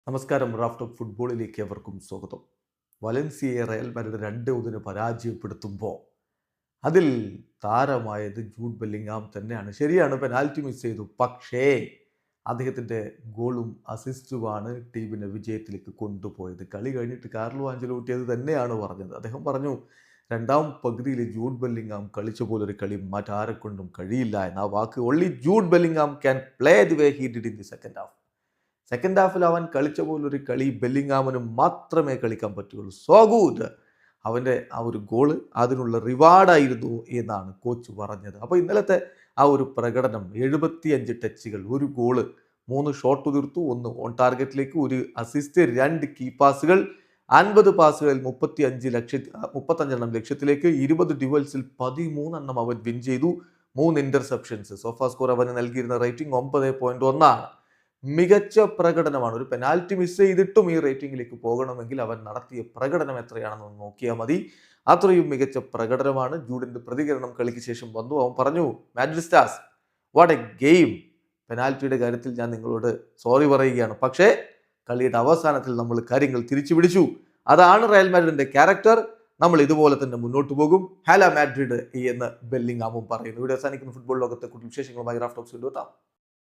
നമസ്കാരം. Raft of ഫുട്ബോളിലേക്ക് അവർക്കും സ്വാഗതം. വലൻസിയയെ റയൽ മാഡ്രിഡ് 2-1 പരാജയപ്പെടുത്തുമ്പോൾ അതിൽ താരമായത് ജൂഡ് ബെല്ലിംഗാം തന്നെയാണ്. ശരിയാണ്, പെനാൽറ്റി മിസ് ചെയ്തു. പക്ഷേ അദ്ദേഹത്തിൻ്റെ ഗോളും അസിസ്റ്റുമാണ് ടീമിനെ വിജയത്തിലേക്ക് കൊണ്ടുപോയത്. കളി കഴിഞ്ഞിട്ട് കാർലോ ആഞ്ചലോട്ടി അത് തന്നെയാണ് പറഞ്ഞത്. അദ്ദേഹം പറഞ്ഞു, രണ്ടാം പകുതിയിൽ ജൂഡ് ബെല്ലിംഗാം കളിച്ച പോലൊരു കളി മറ്റാരെക്കൊണ്ടും കഴിയില്ല എന്ന വാക്ക്. Only Jude Bellingham can play the way he did in the second half. Second ഹാഫിൽ അവൻ കളിച്ച പോലൊരു കളി ബെല്ലിംഗാമിന് മാത്രമേ കളിക്കാൻ പറ്റുകയുള്ളൂ. So good. അവൻ്റെ ആ ഒരു ഗോള് അതിനുള്ള റിവാർഡായിരുന്നു എന്നാണ് കോച്ച് പറഞ്ഞത്. അപ്പോൾ ഇന്നലത്തെ ആ ഒരു പ്രകടനം, 75 ടച്ചുകൾ, ഒരു ഗോള്, 3 ഷോട്ട് തീർത്തു, 1 ഓൺ ടാർഗറ്റിലേക്ക്, 1 അസിസ്റ്റ്, 2 കീ പാസുകൾ, 50 പാസുകളിൽ 35 ലക്ഷ്യത്തിലേക്ക്, 20 ഡ്യുവൽസിൽ 13 അവൻ വിൻ ചെയ്തു, 3 ഇന്റർസെപ്ഷൻസ്. സോഫാ സ്കോർ അവന് നൽകിയിരുന്ന റേറ്റിംഗ് 9.1 ആണ്. മികച്ച പ്രകടനമാണ്. ഒരു പെനാൽറ്റി മിസ് ചെയ്തിട്ടും ഈ റേറ്റിംഗിലേക്ക് പോകണമെങ്കിൽ അവൻ നടത്തിയ പ്രകടനം എത്രയാണെന്ന് നോക്കിയാൽ മതി. അത്രയും മികച്ച പ്രകടനമാണ്. ജൂഡിന്റെ പ്രതികരണം കളിക്ക് ശേഷം വന്നു. അവൻ പറഞ്ഞു, Madrid stars, what a game. പെനാൽറ്റിയുടെ കാര്യത്തിൽ ഞാൻ നിങ്ങളോട് സോറി പറയുകയാണ്. പക്ഷേ കളിയുടെ അവസാനത്തിൽ നമ്മൾ കാര്യങ്ങൾ തിരിച്ചു പിടിച്ചു. അതാണ് റയൽ മാഡ്രിഡിന്റെ ക്യാരക്ടർ. നമ്മൾ ഇതുപോലെ തന്നെ മുന്നോട്ട് പോകും. ഹാല മാഡ്രിഡ് എന്ന് ബെല്ലിംഗാമും പറയുന്നു. ഇവിടെ അവസാനിക്കുന്ന ഫുട്ബോൾ ലോകത്തെ കൂടുതൽ വിശേഷങ്ങളുമായി റാഫ്റ്റ് ടോക്സ് കൊണ്ടുവെത്താം.